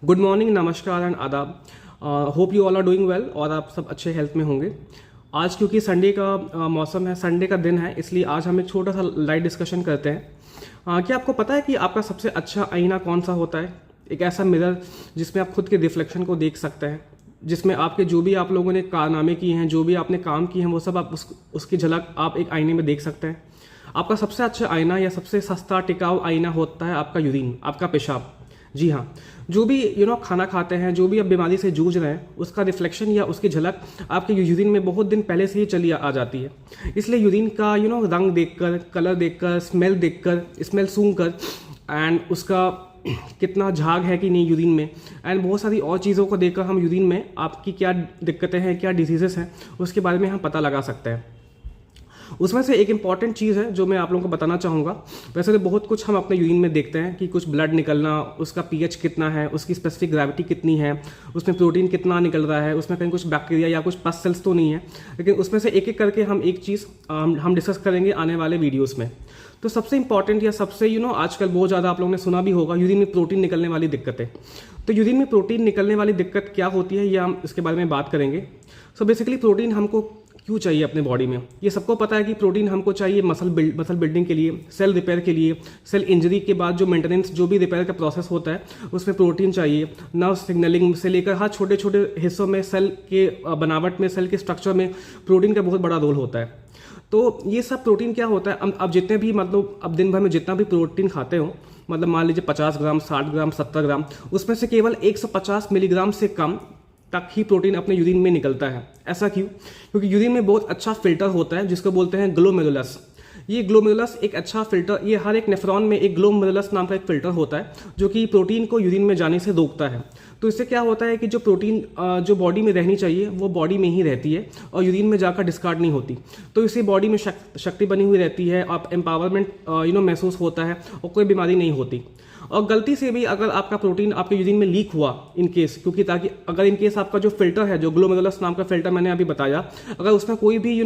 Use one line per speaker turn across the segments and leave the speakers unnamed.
Good morning, नमस्कार and आदाब। Hope you all are doing well और आप सब अच्छे हेल्थ में होंगे। आज क्योंकि संडे का मौसम है, संडे का दिन है, इसलिए आज हम एक छोटा सा लाइट डिस्कशन करते हैं। क्या आपको पता है कि आपका सबसे अच्छा आईना कौन सा होता है? एक ऐसा मिरर जिसमें आप खुद के रिफ्लेक्शन को देख सकते हैं, जिसमें आपके जो भी आप लोगों ने कारनामे किए हैं, जो भी आपने काम किए हैं, वो सब आप उसकी झलक आप एक आईने में देख सकते हैं। आपका सबसे अच्छा आईना या सबसे सस्ता टिकाऊ आईना होता है आपका यूरिन, आपका पेशाब। जी हाँ, जो भी खाना खाते हैं, जो भी आप बीमारी से जूझ रहे हैं, उसका रिफ्लेक्शन या उसकी झलक आपके यूरिन में बहुत दिन पहले से ही चली आ जाती है। इसलिए यूरिन का रंग देखकर, कलर देखकर, स्मेल सूंघ कर एंड उसका कितना झाग है कि नहीं यूरिन में, एंड बहुत सारी और चीज़ों को देखकर हम यूरिन में आपकी क्या दिक्कतें हैं, क्या डिजीजेस हैं, उसके बारे में हम पता लगा सकते हैं। उसमें से एक इम्पॉर्टेंट चीज़ है जो मैं आप लोगों को बताना चाहूँगा। वैसे तो बहुत कुछ हम अपने यूरिन में देखते हैं कि कुछ ब्लड निकलना, उसका पीएच कितना है, उसकी स्पेसिफिक ग्रेविटी कितनी है, उसमें प्रोटीन कितना निकल रहा है, उसमें कहीं कुछ बैक्टीरिया या कुछ पस सेल्स तो नहीं है। लेकिन उसमें से एक एक करके हम एक चीज़ हम डिस्कस करेंगे आने वाले वीडियोज़ में। तो सबसे इंपॉर्टेंट या सबसे आजकल बहुत ज़्यादा आप लोगों ने सुना भी होगा, यूरिन में प्रोटीन निकलने वाली दिक्कतें। तो यूरिन में प्रोटीन निकलने वाली दिक्कत क्या होती है, ये हम इसके बारे में बात करेंगे। सो बेसिकली प्रोटीन हमको क्यों चाहिए अपने बॉडी में? ये सबको पता है कि प्रोटीन हमको चाहिए मसल बिल्डिंग के लिए, सेल रिपेयर के लिए, सेल इंजरी के बाद जो मेंटेनेंस, जो भी रिपेयर का प्रोसेस होता है, उसमें प्रोटीन चाहिए। नर्व सिग्नलिंग से लेकर हर छोटे छोटे हिस्सों में, सेल के बनावट में, सेल के स्ट्रक्चर में प्रोटीन का बहुत बड़ा रोल होता है। तो ये सब प्रोटीन क्या होता है, अब जितने भी अब दिन भर में जितना भी प्रोटीन खाते हो, मतलब मान लीजिए 50 ग्राम, 60 ग्राम, 70 ग्राम, उसमें से केवल 150 मिलीग्राम से कम तक ही प्रोटीन अपने यूरिन में निकलता है। ऐसा क्यों? क्योंकि यूरिन में बहुत अच्छा फिल्टर होता है जिसको बोलते हैं ग्लोमेरुलस। ये ग्लोमेरुलस एक अच्छा फिल्टर, ये हर एक नेफ्रॉन में एक ग्लोमेरुलस नाम का एक फिल्टर होता है जो कि प्रोटीन को यूरिन में जाने से रोकता है। तो इससे क्या होता है कि जो प्रोटीन जो बॉडी में रहनी चाहिए वो बॉडी में ही रहती है और यूरिन में जाकर डिस्कार्ड नहीं होती। तो इससे बॉडी में शक्ति बनी हुई रहती है, आप एम्पावरमेंट महसूस होता है और कोई बीमारी नहीं होती। और गलती से भी अगर आपका प्रोटीन आपके यूरिन में लीक हुआ इनकेस, क्योंकि ताकि अगर इनकेस आपका जो फिल्टर है, जो ग्लोमेरुलस नाम का फिल्टर मैंने अभी बताया, अगर उसमें कोई भी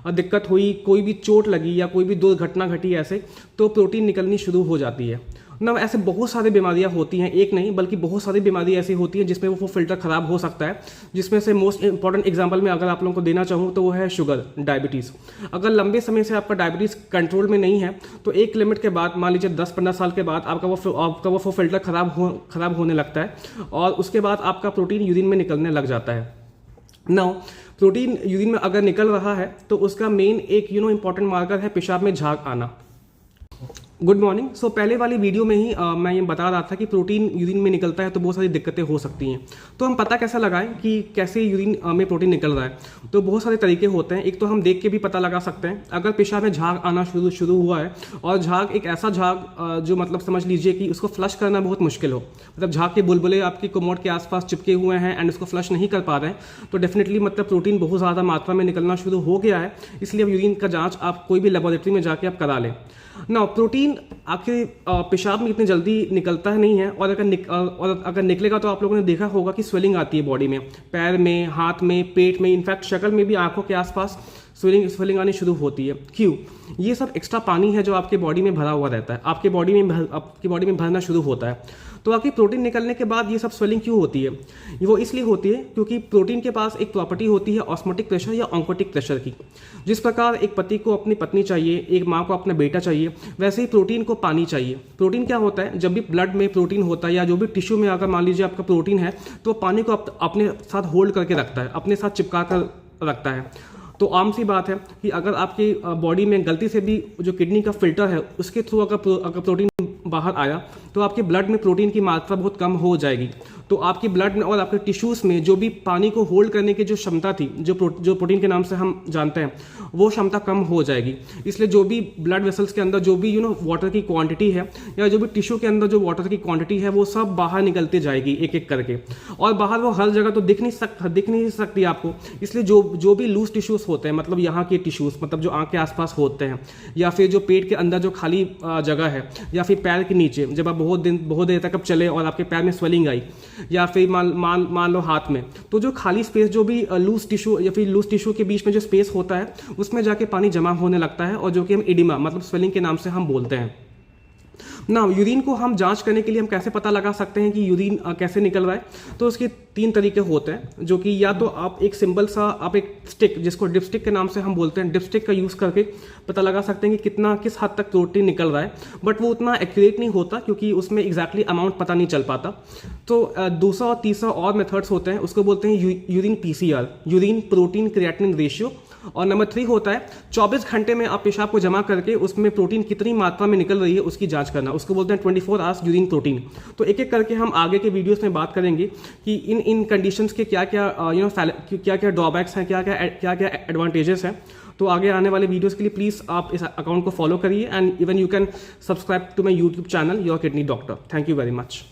दिक्कत हुई, कोई भी चोट लगी या कोई भी दुर्घटना घटी ऐसे, तो प्रोटीन निकलनी शुरू हो जाती है ना। ऐसे बहुत सारी बीमारियां होती हैं, एक नहीं बल्कि बहुत सारी बीमारी ऐसी होती हैं जिसमें वो फिल्टर खराब हो सकता है। जिसमें से मोस्ट इंपॉर्टेंट एग्जांपल में अगर आप लोगों को देना चाहूँ तो वो है शुगर, डायबिटीज़। अगर लंबे समय से आपका डायबिटीज़ कंट्रोल में नहीं है तो एक लिमिट के बाद, मान लीजिए 10-15 साल के बाद, आपका वो फिल्टर खराब होने लगता है और उसके बाद आपका प्रोटीन यूरिन में निकलने लग जाता है। नाउ प्रोटीन यूरिन में अगर निकल रहा है तो उसका मेन एक इंपॉर्टेंट मार्कर है पेशाब में झाग आना। Good morning. सो पहले वाली वीडियो में ही मैं ये बता रहा था कि प्रोटीन यूरिन में निकलता है तो बहुत सारी दिक्कतें हो सकती हैं। तो हम पता कैसा लगाएं कि कैसे यूरिन में प्रोटीन निकल रहा है? तो बहुत सारे तरीके होते हैं। एक तो हम देख के भी पता लगा सकते हैं। अगर पेशाब में झाग आना शुरू हुआ है और झाग एक ऐसा झाग जो मतलब समझ लीजिए कि उसको फ्लश करना बहुत मुश्किल हो, मतलब झाग के बुलबुले आपकी कोमोड के आसपास चिपके हुए हैं एंड उसको फ्लश नहीं कर पा रहे हैं, तो डेफिनेटली मतलब प्रोटीन बहुत ज़्यादा मात्रा में निकलना शुरू हो गया है। इसलिए अब यूरिन का जाँच आप कोई भी लेबोरेटरी में जाके आप करा लें ना। प्रोटीन आखिर पेशाब में इतनी जल्दी निकलता नहीं है, और अगर निकलेगा तो आप लोगों ने देखा होगा कि स्वेलिंग आती है बॉडी में, पैर में, हाथ में, पेट में, इनफैक्ट शक्ल में भी, आंखों के आसपास स्वेलिंग आनी शुरू होती है। क्यों? ये सब एक्स्ट्रा पानी है जो आपके बॉडी में भरा हुआ रहता है, आपके बॉडी में भरना शुरू होता है। तो आपकी प्रोटीन निकलने के बाद ये सब स्वेलिंग क्यों होती है? वो इसलिए होती है क्योंकि प्रोटीन के पास एक प्रॉपर्टी होती है ऑस्मोटिक प्रेशर या ऑन्कोटिक प्रेशर की। जिस प्रकार एक पति को अपनी पत्नी चाहिए, एक माँ को अपना बेटा चाहिए, वैसे ही प्रोटीन को पानी चाहिए। प्रोटीन क्या होता है, जब भी ब्लड में प्रोटीन होता है या जो भी टिश्यू में अगर मान लीजिए आपका प्रोटीन है, तो पानी को अपने साथ होल्ड करके रखता है, अपने साथ चिपका कर रखता है। तो आम सी बात है कि अगर आपकी बॉडी में गलती से भी जो किडनी का फिल्टर है उसके थ्रू अगर प्रोटीन बाहर आया तो आपके ब्लड में प्रोटीन की मात्रा बहुत कम हो जाएगी। तो आपके ब्लड में और आपके टिश्यूज़ में जो भी पानी को होल्ड करने की जो क्षमता थी, जो प्रोटीन के नाम से हम जानते हैं, वो क्षमता कम हो जाएगी। इसलिए जो भी ब्लड वेसल्स के अंदर जो भी वाटर की क्वांटिटी है या जो भी टिश्यू के अंदर जो वाटर की क्वांटिटी है वो सब बाहर निकलती जाएगी एक एक करके, और बाहर वो हर जगह तो दिख नहीं सकती आपको। इसलिए जो भी लूज टिश्यूज़ होते हैं, मतलब यहाँ के टिश्यूज़, मतलब जो आँख के आसपास होते हैं, या फिर जो पेट के अंदर जो खाली जगह है, या फिर पैर के नीचे, जब आप बहुत देर तक आप चले और आपके पैर में स्वेलिंग आई, या फिर मान लो हाथ में, तो जो खाली स्पेस, जो भी लूज टिश्यू के बीच में जो स्पेस होता है उसमें जाके पानी जमा होने लगता है और जो कि हम एडिमा मतलब स्वेलिंग के नाम से हम बोलते हैं। ना यूरिन को हम जांच करने के लिए हम कैसे पता लगा सकते हैं कि यूरिन कैसे निकल रहा है, तो उसके 3 तरीके होते हैं, जो कि या तो आप एक सिंपल सा आप एक स्टिक, जिसको डिपस्टिक के नाम से हम बोलते हैं, डिपस्टिक का यूज़ करके पता लगा सकते हैं कि कितना किस हद तक प्रोटीन निकल रहा है, बट वो उतना एक्यूरेट नहीं होता क्योंकि उसमें एग्जैक्टली अमाउंट पता नहीं चल पाता। तो दूसरा और तीसरा और मेथड्स होते हैं, उसको बोलते हैं urine PCR, urine protein creatinine ratio. और नंबर 3 होता है 24 घंटे में आप पेशाब को जमा करके उसमें प्रोटीन कितनी मात्रा में निकल रही है उसकी जांच करना, उसको बोलते हैं 24 आवर्स यूरिन प्रोटीन। तो एक एक करके हम आगे के वीडियोस में बात करेंगे कि इन कंडीशंस के क्या क्या क्या क्या ड्रॉबैक्स हैं, क्या क्या एडवांटेजेस हैं। तो आगे आने वाले वीडियोस के लिए प्लीज़ आप इस अकाउंट को फॉलो करिए, and even you can subscribe to my YouTube channel your kidney doctor. Thank you very much.